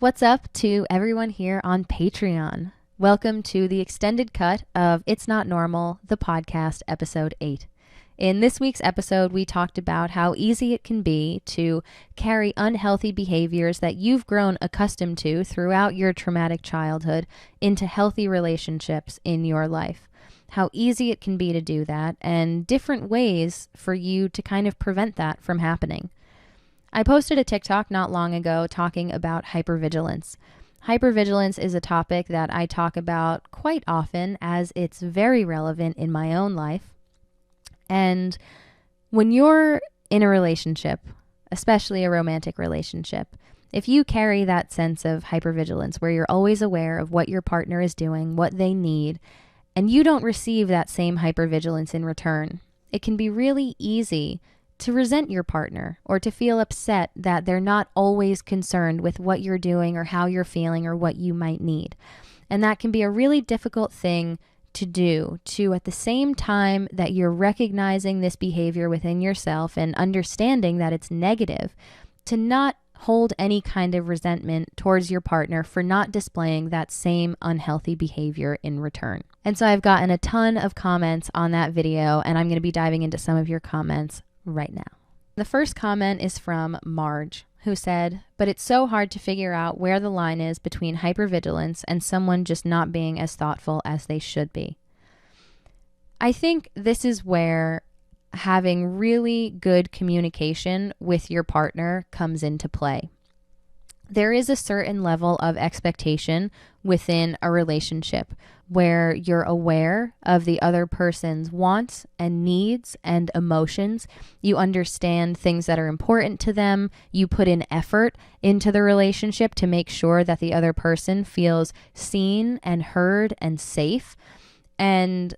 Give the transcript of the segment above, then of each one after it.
What's up to everyone here on Patreon? Welcome to the extended cut of It's Not Normal, the podcast, episode 8. In this week's episode, we talked about how easy it can be to carry unhealthy behaviors that you've grown accustomed to throughout your traumatic childhood into healthy relationships in your life. How easy it can be to do that, and different ways for you to kind of prevent that from happening. I posted a TikTok not long ago talking about hypervigilance. Hypervigilance is a topic that I talk about quite often as it's very relevant in my own life. And when you're in a relationship, especially a romantic relationship, if you carry that sense of hypervigilance where you're always aware of what your partner is doing, what they need, and you don't receive that same hypervigilance in return, it can be really easy to resent your partner or to feel upset that they're not always concerned with what you're doing or how you're feeling or what you might need. And that can be a really difficult thing to do, to at the same time that you're recognizing this behavior within yourself and understanding that it's negative, to not hold any kind of resentment towards your partner for not displaying that same unhealthy behavior in return. And so I've gotten a ton of comments on that video, and I'm going to be diving into some of your comments right now. The first comment is from Marge, who said, "But it's so hard to figure out where the line is between hypervigilance and someone just not being as thoughtful as they should be." I think this is where having really good communication with your partner comes into play. There is a certain level of expectation within a relationship where you're aware of the other person's wants and needs and emotions. You understand things that are important to them. You put in effort into the relationship to make sure that the other person feels seen and heard and safe. And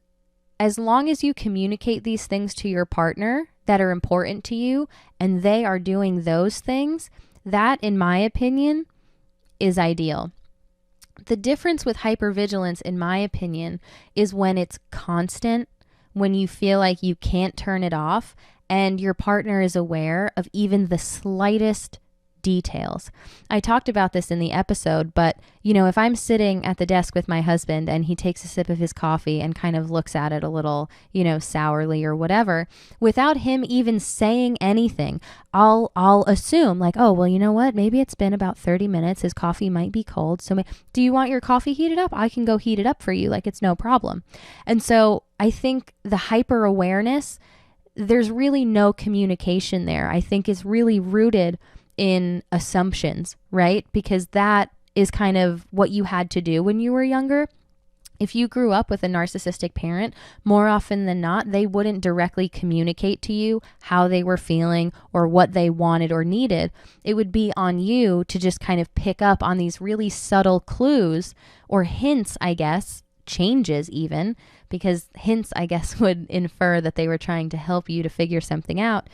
as long as you communicate these things to your partner that are important to you and they are doing those things, that, in my opinion, is ideal. The difference with hypervigilance, in my opinion, is when it's constant, when you feel like you can't turn it off, and your partner is aware of even the slightest details. I talked about this in the episode, but if I'm sitting at the desk with my husband and he takes a sip of his coffee and kind of looks at it a little, sourly or whatever, without him even saying anything, I'll assume like, oh, well, you know what? Maybe it's been about 30 minutes. His coffee might be cold. So do you want your coffee heated up? I can go heat it up for you. Like, it's no problem. And so I think the hyper awareness, there's really no communication there. I think is really rooted in assumptions, right? Because that is kind of what you had to do when you were younger. If you grew up with a narcissistic parent, more often than not, they wouldn't directly communicate to you how they were feeling or what they wanted or needed. It would be on you to just kind of pick up on these really subtle clues or hints, I guess, changes even, because hints, I guess, would infer that they were trying to help you to figure something out.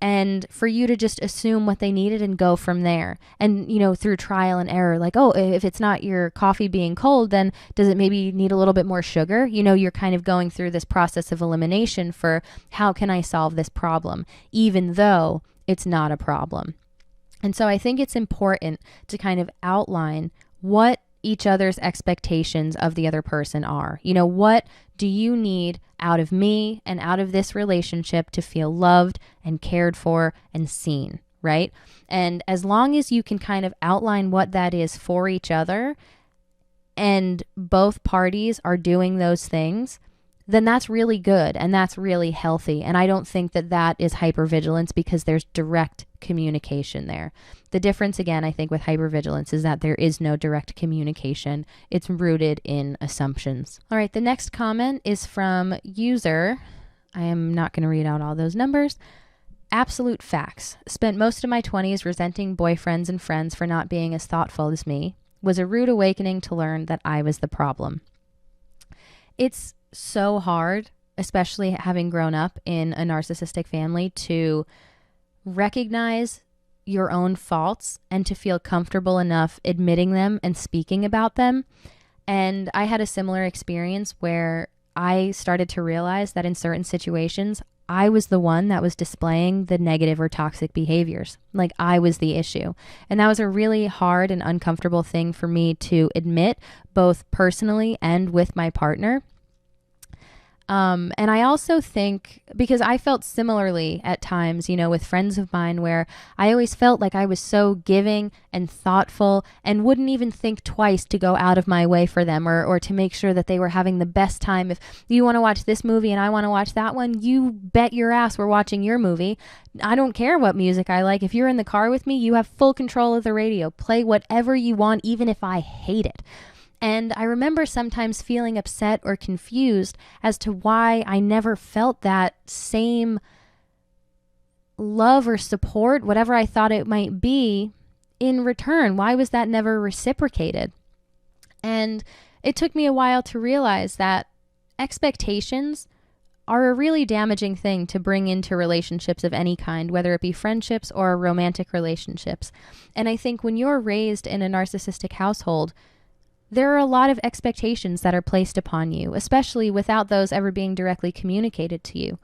And for you to just assume what they needed and go from there. And, through trial and error, like, oh, if it's not your coffee being cold, then does it maybe need a little bit more sugar? You're kind of going through this process of elimination for how can I solve this problem, even though it's not a problem. And so I think it's important to kind of outline what each other's expectations of the other person are. What do you need out of me and out of this relationship to feel loved and cared for and seen, right? And as long as you can kind of outline what that is for each other and both parties are doing those things, then that's really good and that's really healthy. And I don't think that that is hypervigilance because there's direct communication there. The difference, again, I think with hypervigilance is that there is no direct communication. It's rooted in assumptions. All right, the next comment is from user. I am not going to read out all those numbers. Absolute facts. Spent most of my 20s resenting boyfriends and friends for not being as thoughtful as me. Was a rude awakening to learn that I was the problem. It's so hard, especially having grown up in a narcissistic family, to recognize your own faults and to feel comfortable enough admitting them and speaking about them. And I had a similar experience where I started to realize that in certain situations, I was the one that was displaying the negative or toxic behaviors. Like I was the issue. And that was a really hard and uncomfortable thing for me to admit, both personally and with my partner. And I also think, because I felt similarly at times, with friends of mine, where I always felt like I was so giving and thoughtful and wouldn't even think twice to go out of my way for them, or to make sure that they were having the best time. If you want to watch this movie and I want to watch that one, you bet your ass we're watching your movie. I don't care what music I like. If you're in the car with me, you have full control of the radio. Play whatever you want, even if I hate it. And I remember sometimes feeling upset or confused as to why I never felt that same love or support, whatever I thought it might be, in return. Why was that never reciprocated? And it took me a while to realize that expectations are a really damaging thing to bring into relationships of any kind, whether it be friendships or romantic relationships. And I think when you're raised in a narcissistic household, there are a lot of expectations that are placed upon you, especially without those ever being directly communicated to you.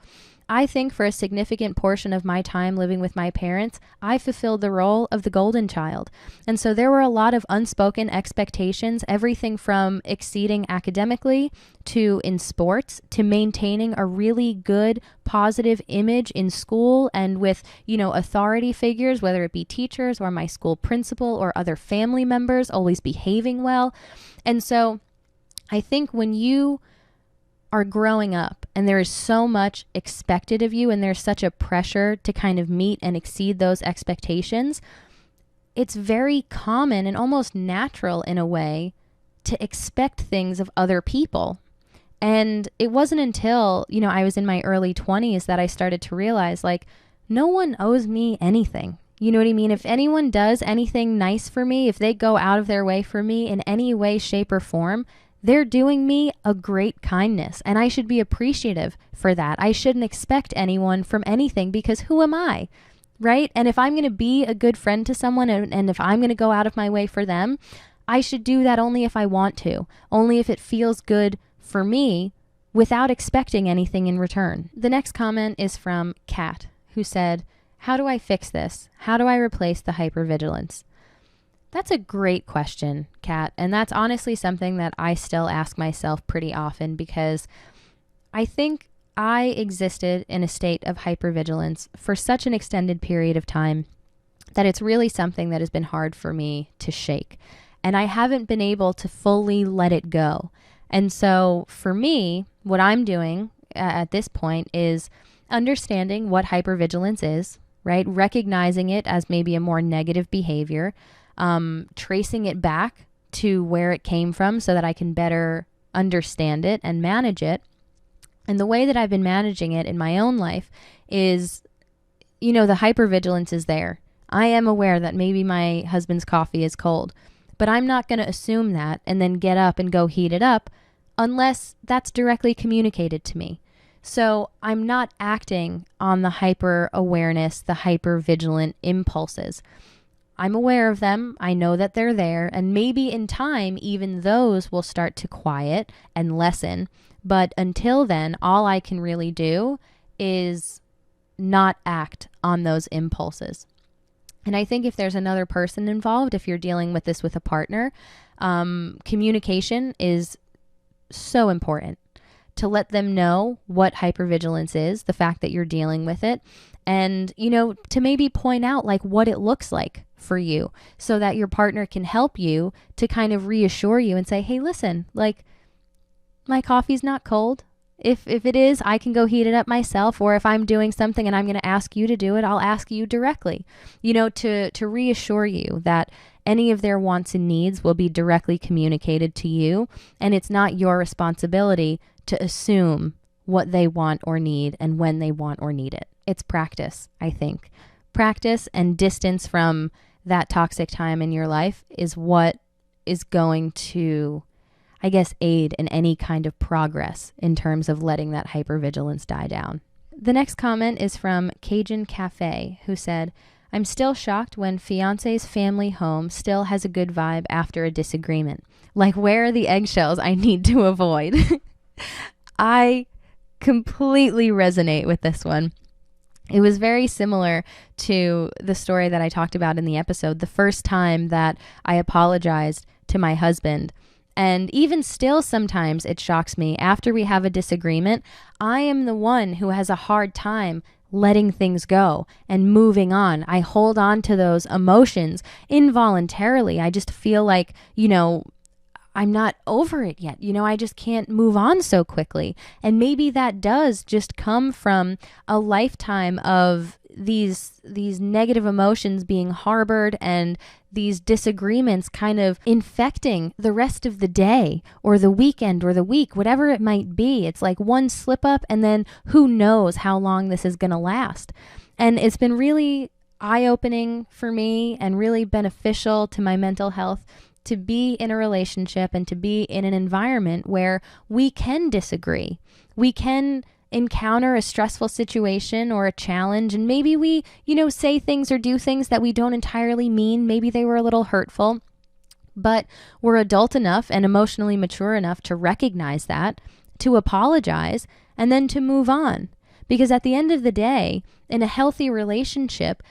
I think for a significant portion of my time living with my parents, I fulfilled the role of the golden child. And so there were a lot of unspoken expectations, everything from exceeding academically to in sports to maintaining a really good, positive image in school and with, authority figures, whether it be teachers or my school principal or other family members, always behaving well. And so I think when you are growing up and there is so much expected of you and there's such a pressure to kind of meet and exceed those expectations, it's very common and almost natural in a way to expect things of other people. And it wasn't until, I was in my early 20s that I started to realize, like, no one owes me anything. You know what I mean? If anyone does anything nice for me, if they go out of their way for me in any way, shape, or form, they're doing me a great kindness, and I should be appreciative for that. I shouldn't expect anyone from anything, because who am I, right? And if I'm going to be a good friend to someone, and if I'm going to go out of my way for them, I should do that only if I want to, only if it feels good for me, without expecting anything in return. The next comment is from Kat, who said, "How do I fix this? How do I replace the hypervigilance?" That's a great question, Kat, and that's honestly something that I still ask myself pretty often, because I think I existed in a state of hypervigilance for such an extended period of time that it's really something that has been hard for me to shake, and I haven't been able to fully let it go. And so for me, what I'm doing at this point is understanding what hypervigilance is, right? Recognizing it as maybe a more negative behavior, tracing it back to where it came from so that I can better understand it and manage it. And the way that I've been managing it in my own life is, the hypervigilance is there. I am aware that maybe my husband's coffee is cold, but I'm not going to assume that and then get up and go heat it up unless that's directly communicated to me. So I'm not acting on the hyper awareness, the hyper vigilant impulses. I'm aware of them. I know that they're there. And maybe in time, even those will start to quiet and lessen. But until then, all I can really do is not act on those impulses. And I think if there's another person involved, if you're dealing with this with a partner, communication is so important. To let them know what hypervigilance is, the fact that you're dealing with it, and, to maybe point out like what it looks like for you so that your partner can help you to kind of reassure you and say, hey, listen, like, my coffee's not cold. If it is, I can go heat it up myself. Or if I'm doing something and I'm going to ask you to do it, I'll ask you directly, to reassure you that any of their wants and needs will be directly communicated to you. And it's not your responsibility to assume what they want or need and when they want or need it. It's practice, I think. Practice and distance from that toxic time in your life is what is going to, I guess, aid in any kind of progress in terms of letting that hypervigilance die down. The next comment is from Cajun Cafe, who said, "I'm still shocked when fiance's family home still has a good vibe after a disagreement. Like, where are the eggshells I need to avoid?" I completely resonate with this one. It was very similar to the story that I talked about in the episode, the first time that I apologized to my husband. And even still, sometimes it shocks me. After we have a disagreement, I am the one who has a hard time letting things go and moving on. I hold on to those emotions involuntarily. I just feel like, I'm not over it yet. I just can't move on so quickly. And maybe that does just come from a lifetime of these negative emotions being harbored and these disagreements kind of infecting the rest of the day or the weekend or the week, whatever it might be. It's like one slip up and then who knows how long this is going to last. And it's been really eye-opening for me and really beneficial to my mental health to be in a relationship and to be in an environment where we can disagree. We can encounter a stressful situation or a challenge, and maybe we, say things or do things that we don't entirely mean. Maybe they were a little hurtful, but we're adult enough and emotionally mature enough to recognize that, to apologize, and then to move on. Because at the end of the day, in a healthy relationship,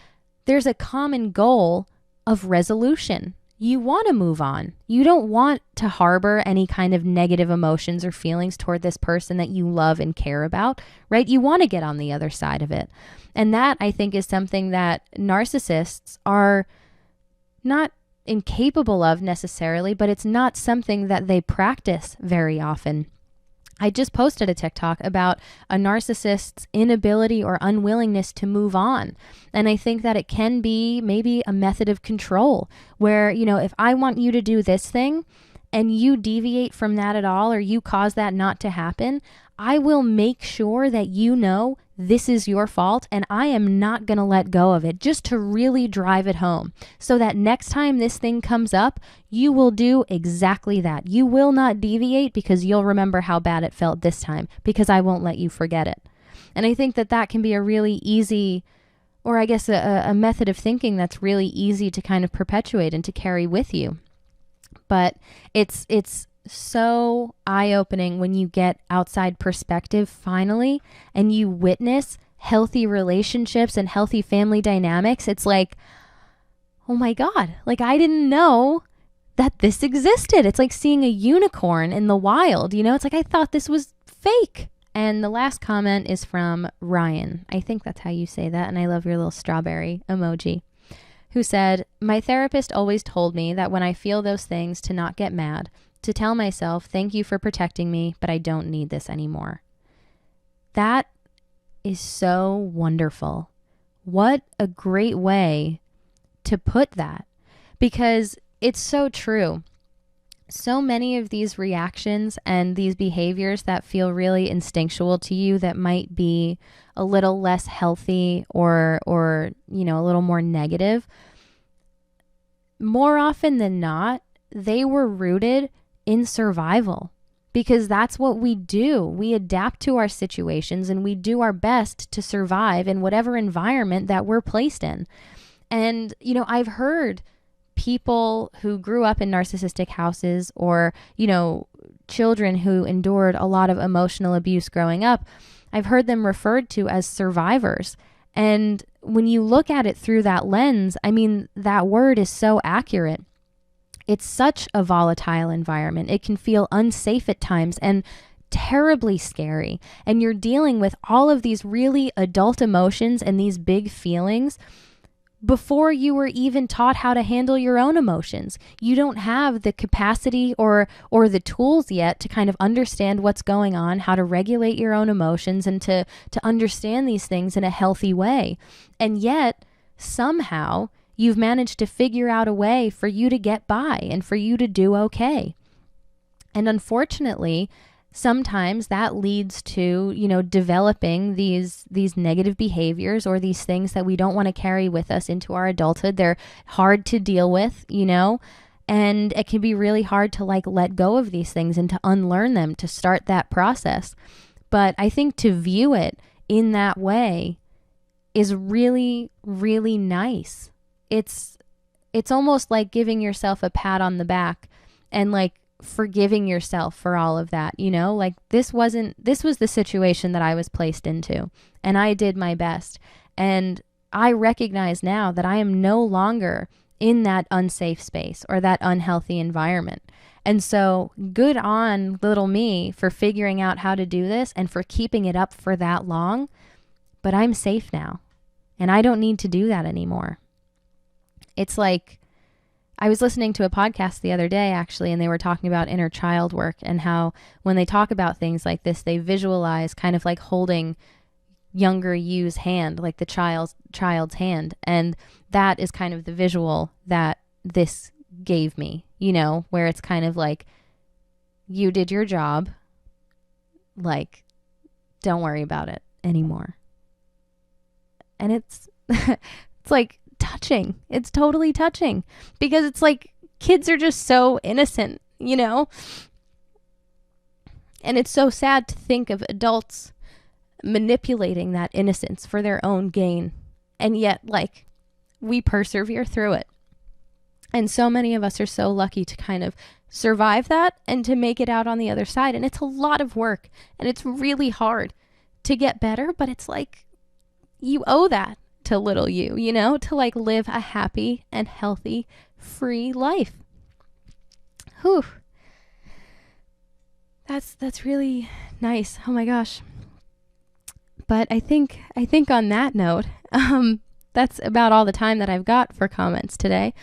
there's a common goal of resolution. You want to move on. You don't want to harbor any kind of negative emotions or feelings toward this person that you love and care about, right? You want to get on the other side of it. And that, I think, is something that narcissists are not incapable of necessarily, but it's not something that they practice very often. I just posted a TikTok about a narcissist's inability or unwillingness to move on. And I think that it can be maybe a method of control where, if I want you to do this thing and you deviate from that at all, or you cause that not to happen, I will make sure that this is your fault and I am not going to let go of it, just to really drive it home so that next time this thing comes up, you will do exactly that. You will not deviate because you'll remember how bad it felt this time because I won't let you forget it. And I think that can be a really easy, or I guess a method of thinking that's really easy to kind of perpetuate and to carry with you. But it's so eye-opening when you get outside perspective finally and you witness healthy relationships and healthy family dynamics. It's like, oh my God, like I didn't know that this existed. It's like seeing a unicorn in the wild, It's like I thought this was fake. And the last comment is from Ryan. I think that's how you say that, and I love your little strawberry emoji, who said, "My therapist always told me that when I feel those things to not get mad, to tell myself, thank you for protecting me, but I don't need this anymore." That is so wonderful. What a great way to put that, because it's so true. So many of these reactions and these behaviors that feel really instinctual to you that might be a little less healthy or a little more negative, more often than not, they were rooted in survival, because that's what we do. We adapt to our situations and we do our best to survive in whatever environment that we're placed in. And, I've heard people who grew up in narcissistic houses or, children who endured a lot of emotional abuse growing up, I've heard them referred to as survivors. And when you look at it through that lens, that word is so accurate. It's such a volatile environment. It can feel unsafe at times and terribly scary. And you're dealing with all of these really adult emotions and these big feelings before you were even taught how to handle your own emotions. You don't have the capacity or the tools yet to kind of understand what's going on, how to regulate your own emotions and to understand these things in a healthy way. And yet, somehow, you've managed to figure out a way for you to get by and for you to do okay. And unfortunately, sometimes that leads to, developing these negative behaviors or these things that we don't want to carry with us into our adulthood. They're hard to deal with, and it can be really hard to let go of these things and to unlearn them, to start that process. But I think to view it in that way is really, really nice. It's almost like giving yourself a pat on the back and forgiving yourself for all of that, you know? Like this was the situation that I was placed into, and I did my best. And I recognize now that I am no longer in that unsafe space or that unhealthy environment. And so good on little me for figuring out how to do this and for keeping it up for that long. But I'm safe now, and I don't need to do that anymore. It's like, I was listening to a podcast the other day, actually, and they were talking about inner child work and how when they talk about things like this, they visualize kind of like holding younger you's hand, like the child's hand. And that is kind of the visual that this gave me, you know, where it's kind of like, you did your job, like, don't worry about it anymore. And it's it's like touching. It's totally touching, because it's like kids are just so innocent, you know? And it's so sad to think of adults manipulating that innocence for their own gain. And yet, like, we persevere through it. And so many of us are so lucky to kind of survive that and to make it out on the other side. And it's a lot of work, and it's really hard to get better, but it's like you owe that to little you know, to like live a happy and healthy, free life. Whew. That's really nice. Oh my gosh. But I think on that note, that's about all the time that I've got for comments today.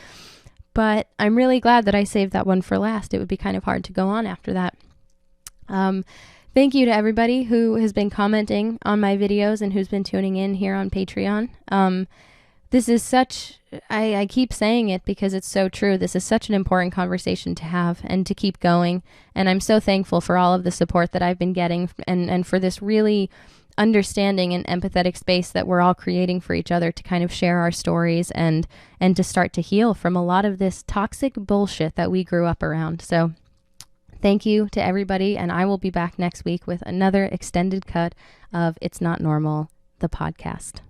But I'm really glad that I saved that one for last. It would be kind of hard to go on after that. Thank you to everybody who has been commenting on my videos and who's been tuning in here on Patreon. This is such, I keep saying it because it's so true. This is such an important conversation to have and to keep going. And I'm so thankful for all of the support that I've been getting and for this really understanding and empathetic space that we're all creating for each other to kind of share our stories and to start to heal from a lot of this toxic bullshit that we grew up around. So thank you to everybody, and I will be back next week with another extended cut of It's Not Normal, the podcast.